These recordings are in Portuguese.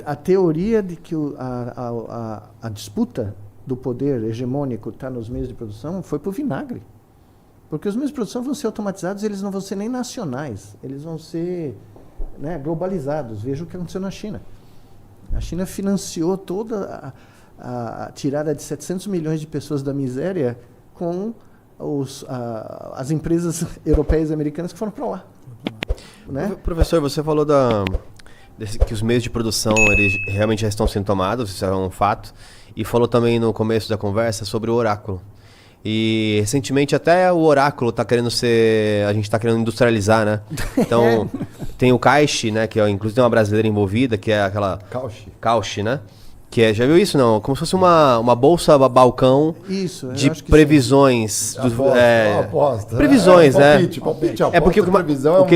A teoria de que a disputa do poder hegemônico está nos meios de produção foi para o vinagre. Porque os meios de produção vão ser automatizados, eles não vão ser nem nacionais, eles vão ser, né, globalizados. Veja o que aconteceu na China. A China financiou toda a tirada de 700 milhões de pessoas da miséria com as empresas europeias e americanas que foram para lá. Né? Professor, você falou que os meios de produção eles realmente já estão sendo tomados, isso é um fato, e falou também no começo da conversa sobre o oráculo. E recentemente até o oráculo está querendo ser, a gente está querendo industrializar, né? Então tem o Caixa, né? Que inclusive tem uma brasileira envolvida, que é aquela Cauchy, né? Que é, já viu isso não? Como se fosse uma bolsa balcão de previsões. Aposta. Previsões, né? Palpite, é porque o que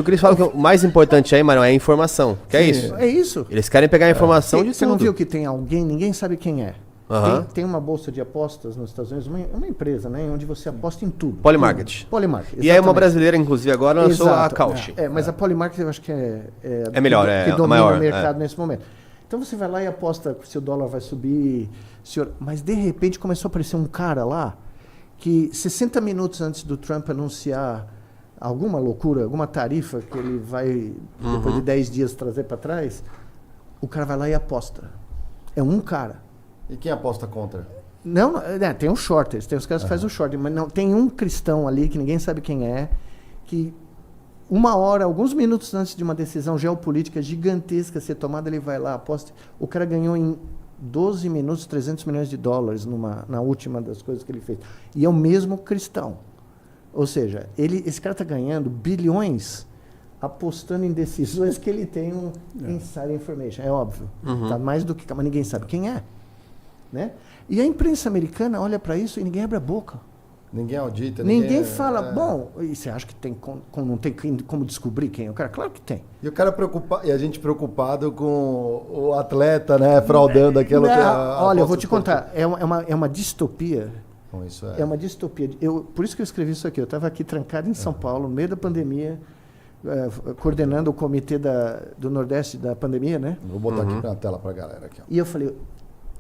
eles falam que o mais importante aí, Mário, é a informação. Que é isso? É isso. Eles querem pegar a informação de tudo. Você não viu que tem alguém, ninguém sabe quem é. Uhum. Tem uma bolsa de apostas nos Estados Unidos, uma empresa, né, onde você aposta em tudo. Polymarket. Polymarket. E aí uma brasileira, inclusive, agora lançou a Cauchy. Mas a Polymarket eu acho que é melhor, que domina maior, o mercado nesse momento. Então você vai lá e aposta se o dólar vai subir, mas de repente começou a aparecer um cara lá que 60 minutos antes do Trump anunciar alguma loucura, alguma tarifa que ele vai, depois de 10 dias, trazer para trás, o cara vai lá e aposta. É um cara. E quem aposta contra? Não, tem os shorters, tem os caras que fazem o short, mas não, tem um cristão ali que ninguém sabe quem é, que uma hora, alguns minutos antes de uma decisão geopolítica gigantesca ser tomada, ele vai lá, aposta. O cara ganhou em 12 minutos 300 milhões de dólares na última das coisas que ele fez. E é o mesmo cristão. Ou seja, esse cara está ganhando bilhões apostando em decisões que ele tem um inside information. É óbvio. Tá mais do que... Mas ninguém sabe quem é. Né? E a imprensa americana olha para isso e ninguém abre a boca. Ninguém audita. Ninguém fala, bom, e você acha que não tem como descobrir quem é o cara? Claro que tem. E o cara preocupado, e a gente preocupado com o atleta, né, fraudando aquilo que olha, eu vou te contar, é uma distopia. Bom, isso é uma distopia. Por isso que eu escrevi isso aqui. Eu estava aqui trancado em São Paulo, no meio da pandemia, coordenando o comitê do Nordeste da pandemia, né? Vou botar aqui na tela para a galera. Aqui, ó. E eu falei,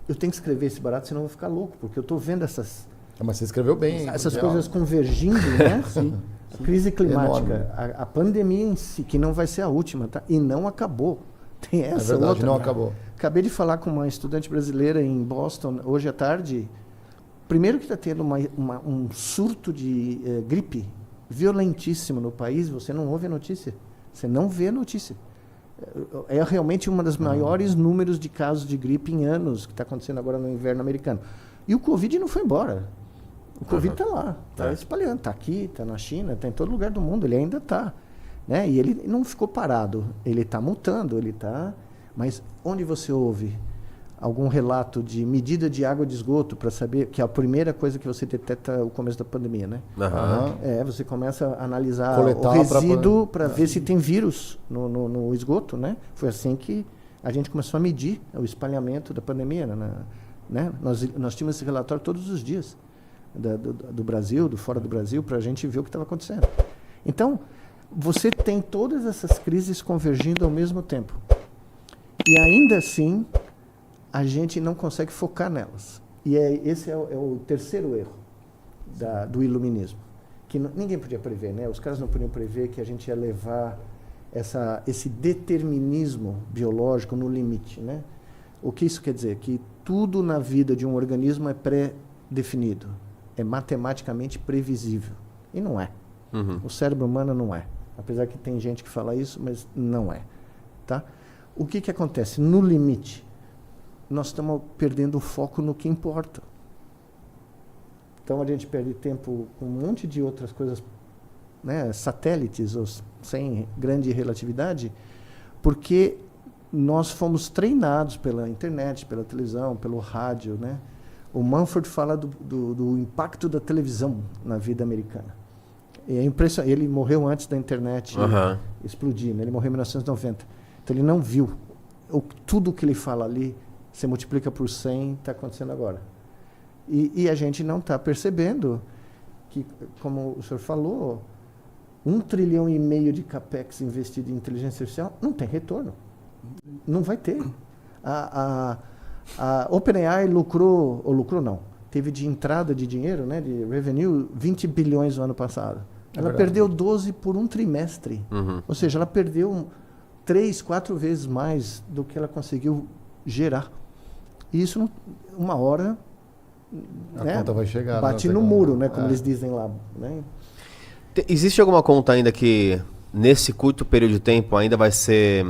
eu tenho que escrever esse barato, senão eu vou ficar louco, porque eu estou vendo essas... Mas você escreveu bem. Essas coisas convergindo, né? Sim. A crise climática, a pandemia em si, que não vai ser a última, tá? E não acabou. Tem essa verdade, outra. não acabou. Acabei de falar com uma estudante brasileira em Boston hoje à tarde. Primeiro que está tendo um surto de gripe violentíssimo no país. Você não ouve a notícia. Você não vê a notícia. É realmente uma das maiores números de casos de gripe em anos que está acontecendo agora no inverno americano. E o Covid não foi embora. O Covid está lá, está espalhando, está aqui, está na China, está em todo lugar do mundo, ele ainda está. Né? E ele não ficou parado, ele está mutando, ele está... Mas onde você ouve algum relato de medida de água de esgoto para saber, que é a primeira coisa que você detecta o começo da pandemia, né? Você começa a analisar o resíduo para ver se tem vírus no esgoto, né? Foi assim que a gente começou a medir o espalhamento da pandemia, né? Nós tínhamos esse relatório todos os dias do Brasil, do fora do Brasil, para a gente ver o que estava acontecendo. Então, você tem todas essas crises convergindo ao mesmo tempo. E ainda assim, a gente não consegue focar nelas. E esse é o terceiro erro do iluminismo, que ninguém podia prever, né? Os caras não podiam prever que a gente ia levar esse determinismo biológico no limite, né? O que isso quer dizer? Que tudo na vida de um organismo é pré-definido, é matematicamente previsível. E não é. O cérebro humano não é. Apesar que tem gente que fala isso, mas não é. Tá? O que acontece? No limite, nós estamos perdendo o foco no que importa. Então a gente perde tempo com um monte de outras coisas, né, satélites, ou sem grande relatividade, porque nós fomos treinados pela internet, pela televisão, pelo rádio, né? O Mumford fala do impacto da televisão na vida americana. É impressionante. Ele morreu antes da internet explodir, né? Ele morreu em 1990. Então ele não viu. Tudo que ele fala ali, você multiplica por 100, está acontecendo agora. E a gente não está percebendo que, como o senhor falou, 1,5 trilhão de capex investido em inteligência artificial não tem retorno. Não vai ter. A OpenAI lucrou, ou lucrou não, teve de entrada de dinheiro, né, de revenue, 20 bilhões no ano passado. Ela perdeu 12 por um trimestre. Ou seja, ela perdeu 3, 4 vezes mais do que ela conseguiu gerar. E isso, uma hora, A conta vai chegar. bate no muro, né, como eles dizem lá. Né? Existe alguma conta ainda que, nesse curto período de tempo, ainda vai ser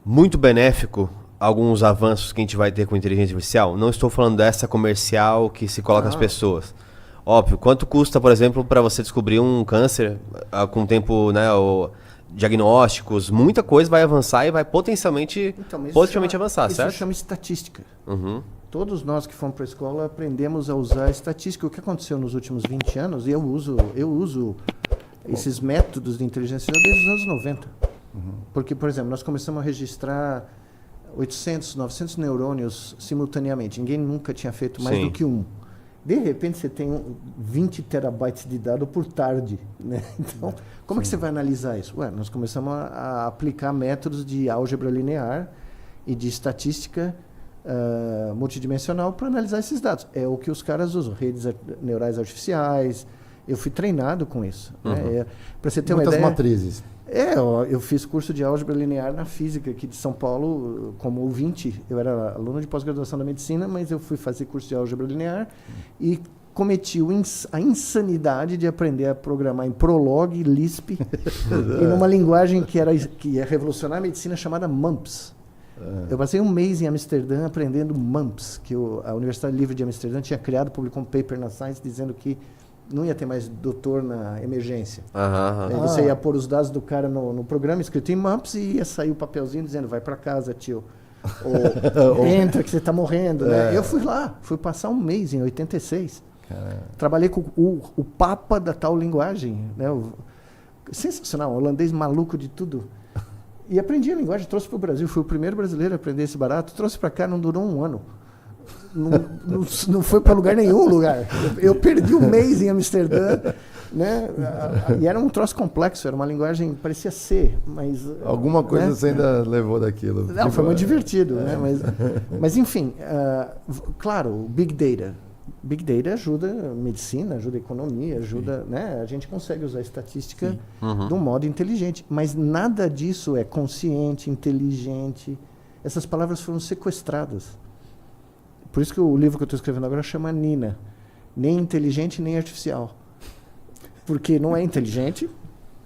muito benéfico alguns avanços que a gente vai ter com inteligência artificial? Não estou falando dessa comercial que se coloca as pessoas. Óbvio, quanto custa, por exemplo, para você descobrir um câncer com tempo, né, ou diagnósticos, muita coisa vai avançar e vai potencialmente positivamente avançar, certo? Isso chama estatística. Uhum. Todos nós que fomos para a escola aprendemos a usar a estatística. O que aconteceu nos últimos 20 anos, e eu uso esses métodos de inteligência artificial desde os anos 90. Porque, por exemplo, nós começamos a registrar 800, 900 neurônios simultaneamente. Ninguém nunca tinha feito mais do que um. De repente, você tem 20 terabytes de dado por tarde. Né? Então, como é que você vai analisar isso? Ué, nós começamos a aplicar métodos de álgebra linear e de estatística multidimensional para analisar esses dados. É o que os caras usam, redes neurais artificiais. Eu fui treinado com isso. Né? Para você ter uma ideia... matrizes. Eu fiz curso de álgebra linear na física aqui de São Paulo como ouvinte. Eu era aluno de pós-graduação da medicina, mas eu fui fazer curso de álgebra linear e cometi a insanidade de aprender a programar em Prolog, Lisp, e numa linguagem que ia revolucionar a medicina chamada MUMPS. Eu passei um mês em Amsterdã aprendendo MUMPS, que a Universidade Livre de Amsterdã tinha criado, publicou um paper na Science dizendo que não ia ter mais doutor na emergência. Aí você ia pôr os dados do cara no programa escrito em MUMPS e ia sair o papelzinho dizendo, vai para casa, tio. Ou entra que você está morrendo. Né? Eu fui passar um mês em 86. Trabalhei com o papa da tal linguagem. Né? Sensacional, um holandês maluco de tudo. E aprendi a linguagem, trouxe para o Brasil. Fui o primeiro brasileiro a aprender esse barato. Trouxe para cá, não durou um ano. Não foi para nenhum lugar. Eu perdi um mês em Amsterdã, né? E era um troço complexo, era uma linguagem, parecia C, mas... Alguma coisa, né? Você ainda levou daquilo. Não, foi muito divertido, né? Mas enfim, claro, Big Data. Big Data ajuda a medicina, ajuda a economia, ajuda... Né? A gente consegue usar a estatística de um modo inteligente, mas nada disso é consciente, inteligente. Essas palavras foram sequestradas. Por isso que o livro que eu estou escrevendo agora chama Nina. Nem inteligente, nem artificial. Porque não é inteligente,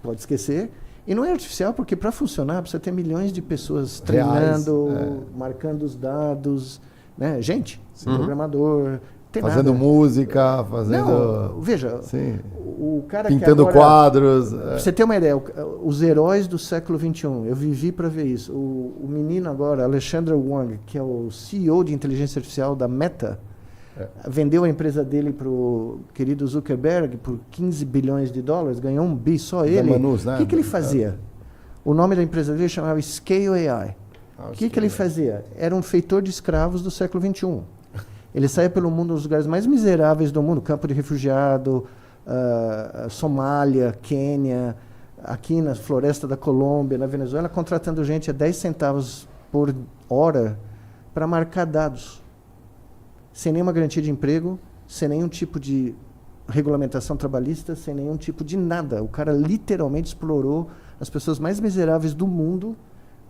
pode esquecer, e não é artificial porque para funcionar precisa ter milhões de pessoas treinando, marcando os dados, né? Gente, programador, fazendo música, fazendo... Não, veja, o cara pintando que agora, quadros. Pra você ter uma ideia, os heróis do século XXI, eu vivi para ver isso. O menino agora, Alexandre Wang, que é o CEO de inteligência artificial da Meta, vendeu a empresa dele para o querido Zuckerberg por 15 bilhões de dólares, ganhou $1 bi só ele. Manus, né? O que ele fazia? O nome da empresa dele chamava Scale AI. O que ele fazia? Era um feitor de escravos do século XXI. Ele saía pelo mundo, nos lugares mais miseráveis do mundo, campo de refugiado, Somália, Quênia, aqui na floresta da Colômbia, na Venezuela, contratando gente a 10 centavos por hora para marcar dados. Sem nenhuma garantia de emprego, sem nenhum tipo de regulamentação trabalhista, sem nenhum tipo de nada. O cara literalmente explorou as pessoas mais miseráveis do mundo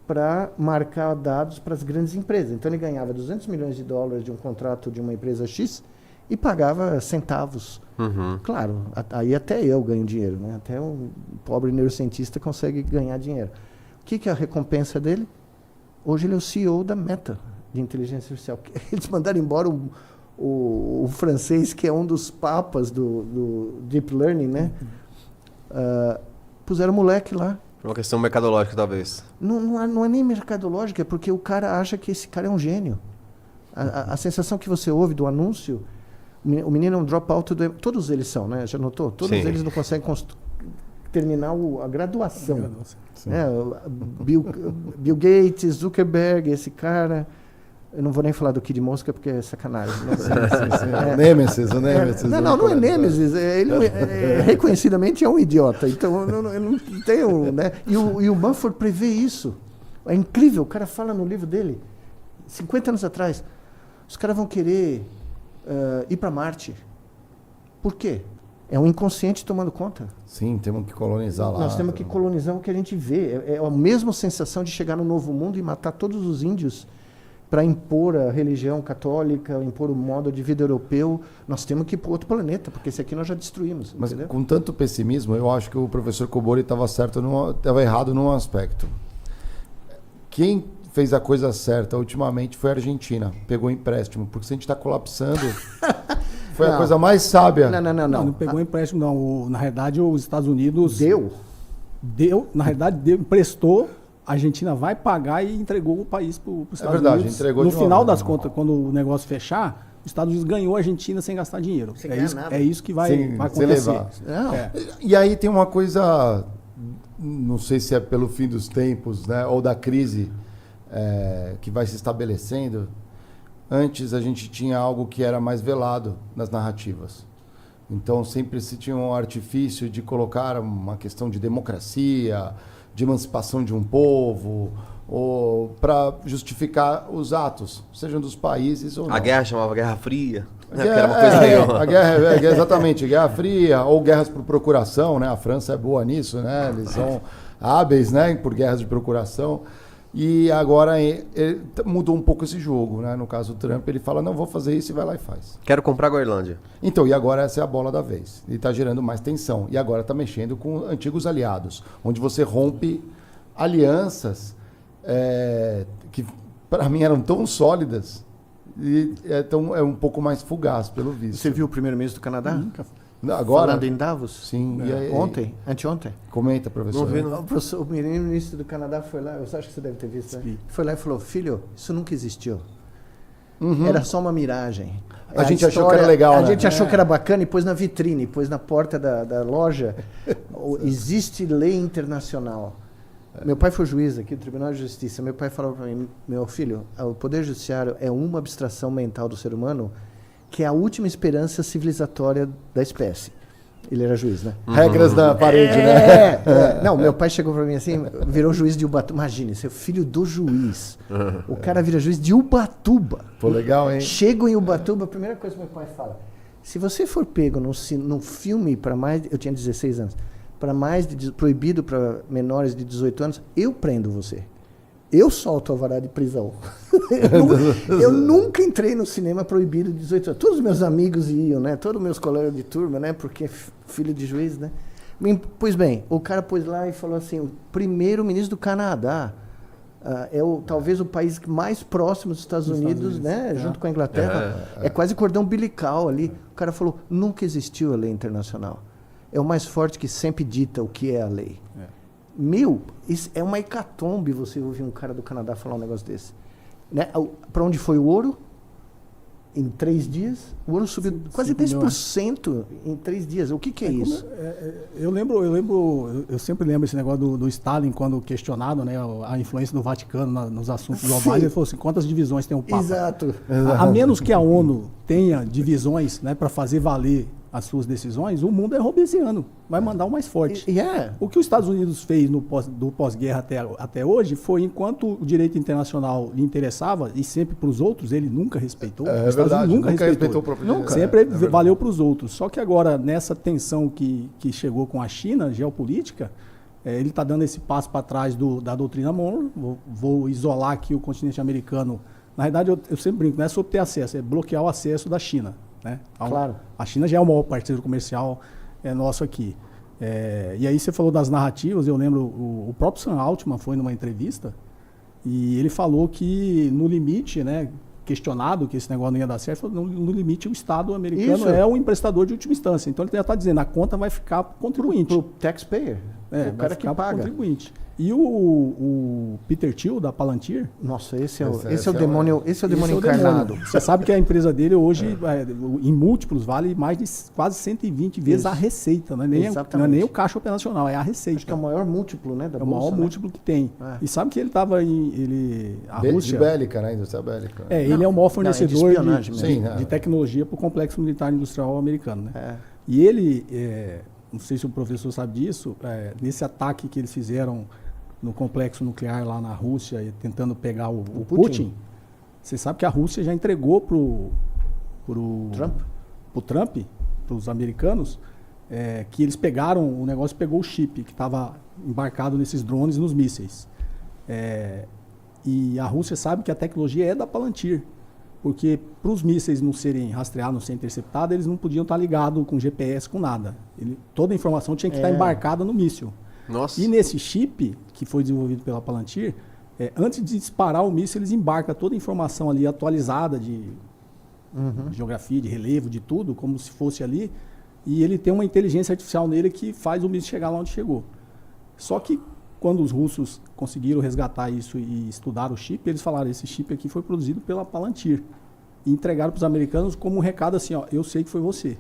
para marcar dados para as grandes empresas. Então ele ganhava $200 milhões de um contrato de uma empresa X e pagava centavos. Claro, aí até eu ganho dinheiro, né? Até um pobre neurocientista consegue ganhar dinheiro. O que é a recompensa dele? Hoje ele é o CEO da Meta, de inteligência artificial. Eles mandaram embora o francês, que é um dos papas do Deep Learning, né? Puseram o moleque lá. Uma questão mercadológica, talvez. Não é nem mercadológica, é porque o cara acha que esse cara é um gênio. A sensação que você ouve do anúncio, o menino é um dropout, todos eles são, né? Já notou? Todos eles não conseguem terminar a graduação. Bill Gates, Zuckerberg, esse cara, Eu não vou nem falar do Kid Mosca porque é sacanagem. Né? O Nemesis. Não é Nemesis. Ele reconhecidamente é um idiota. Então eu não tenho. Né? E o Mumford prevê isso. É incrível. O cara fala no livro dele, 50 anos atrás, os caras vão querer ir para Marte. Por quê? É um inconsciente tomando conta. Sim, temos que colonizar lá. Nós temos que colonizar o que a gente vê. É a mesma sensação de chegar no Novo Mundo e matar todos os índios para impor a religião católica, impor o modo de vida europeu. Nós temos que ir para outro planeta, porque esse aqui nós já destruímos. Mas entendeu? com tanto pessimismo, eu acho que o professor Cobori estava errado num aspecto. Quem fez a coisa certa ultimamente foi a Argentina. Pegou empréstimo, porque se a gente está colapsando... Foi a coisa mais sábia. Não pegou empréstimo, não. Na realidade, os Estados Unidos... Na realidade, emprestou, a Argentina vai pagar e entregou o país para os Estados Unidos. Entregou no final das contas, quando o negócio fechar, os Estados Unidos ganhou a Argentina sem gastar dinheiro. É isso que vai acontecer. E aí tem uma coisa, não sei se é pelo fim dos tempos, né, ou da crise que vai se estabelecendo. Antes a gente tinha algo que era mais velado nas narrativas. Então sempre se tinha um artifício de colocar uma questão de democracia, de emancipação de um povo, ou para justificar os atos, sejam dos países ou não. A guerra chamava Guerra Fria. Era uma coisa a guerra, exatamente, Guerra Fria, ou guerras por procuração, né? A França é boa nisso, né? Eles são hábeis, né, por guerras de procuração. E agora mudou um pouco esse jogo, né? No caso do Trump, ele fala, não, vou fazer isso e vai lá e faz. Quero comprar a Groenlândia. Então, e agora essa é a bola da vez. E está gerando mais tensão. E agora está mexendo com antigos aliados, onde você rompe alianças que, para mim, eram tão sólidas e é um pouco mais fugaz, pelo visto. Você viu o primeiro-ministro do Canadá? Nunca. Agora? Falando em Davos? Sim. Anteontem? Comenta, professor. O primeiro-ministro do Canadá foi lá, eu acho que você deve ter visto, né? Foi lá e falou, filho, isso nunca existiu. Era só uma miragem. A gente achou que era legal, né? A gente achou que era bacana e pôs na vitrine, pôs na porta da loja. Existe lei internacional. Meu pai foi juiz aqui do Tribunal de Justiça. Meu pai falou para mim, meu filho, o Poder Judiciário é uma abstração mental do ser humano que é a última esperança civilizatória da espécie. Ele era juiz, né? Regras da parede, né? Não, meu pai chegou para mim assim, virou juiz de Ubatuba. Imagine, seu filho do juiz. O cara vira juiz de Ubatuba. Pô, legal, hein? Chego em Ubatuba, a primeira coisa que meu pai fala, se você for pego num filme para mais... Eu tinha 16 anos. Proibido para menores de 18 anos, eu prendo você. Eu solto o alvará de prisão. eu nunca entrei no cinema proibido de 18 anos. Todos os meus amigos iam, né? Todos os meus colegas de turma, né? Porque filho de juiz, né? Pois bem, o cara pôs lá e falou assim, o primeiro-ministro do Canadá talvez o país mais próximo dos Estados Unidos, né? Junto com a Inglaterra. É quase cordão umbilical ali. O cara falou, nunca existiu a lei internacional. É o mais forte que sempre dita o que é a lei. Isso é uma hecatombe você ouvir um cara do Canadá falar um negócio desse. Né? Para onde foi o ouro? Em 3 dias? O ouro subiu quase 10% em 3 dias. O que é isso? Eu sempre lembro esse negócio do Stalin, quando questionado, né, a influência do Vaticano nos assuntos globais, ele falou assim, quantas divisões tem o Papa? Exato. A menos que a ONU tenha divisões, né, para fazer valer as suas decisões, o mundo é robesiano, vai mandar o mais forte. O que os Estados Unidos fez do pós-guerra até hoje foi, enquanto o direito internacional lhe interessava, e sempre para os outros, ele nunca respeitou. É verdade, nunca respeitou o próprio direito. Sempre valeu para os outros. Só que agora, nessa tensão que chegou com a China, geopolítica, ele está dando esse passo para trás da doutrina Monroe. Vou isolar aqui o continente americano. Na verdade, eu sempre brinco, não é sobre ter acesso, é bloquear o acesso da China. Né? Claro. A China já é o maior parceiro comercial nosso aqui. E aí você falou das narrativas, eu lembro, o próprio Sam Altman foi numa entrevista e ele falou que no limite, né, questionado que esse negócio não ia dar certo, no limite o Estado americano é um emprestador de última instância. Então ele já está dizendo, a conta vai ficar para o contribuinte. Para o taxpayer, o cara que paga. Contribuinte. E o Peter Thiel, da Palantir. Nossa, esse é Esse o demônio, Esse encarnado. Você sabe que a empresa dele hoje, em múltiplos, vale mais de quase 120 vezes Isso. a receita. Não é nem o caixa operacional, é a receita. Acho que é o maior múltiplo, né, da É o bolsa, maior né? múltiplo que tem. É. E sabe que ele estava a De Rússia... bélica, né? Indústria bélica. ele é o maior fornecedor de espionagem mesmo. Sim, né? de tecnologia para o complexo militar industrial americano. Né? É. E ele, não sei se o professor sabe disso, nesse ataque que eles fizeram no complexo nuclear lá na Rússia, tentando pegar o Putin, você sabe que a Rússia já entregou pro Trump, para os americanos, que eles pegaram, o negócio pegou o chip que estava embarcado nesses drones e nos mísseis. E a Rússia sabe que a tecnologia é da Palantir, porque para os mísseis não serem rastreados, não serem interceptados, eles não podiam estar ligados com GPS, com nada. Toda a informação tinha que estar embarcada no míssil. Nossa. E nesse chip, que foi desenvolvido pela Palantir, antes de disparar o míssil, eles embarcam toda a informação ali atualizada de geografia, de relevo, de tudo, como se fosse ali, e ele tem uma inteligência artificial nele que faz o míssil chegar lá onde chegou. Só que quando os russos conseguiram resgatar isso e estudar o chip, eles falaram, esse chip aqui foi produzido pela Palantir. E entregaram para os americanos como um recado assim, ó, eu sei que foi você.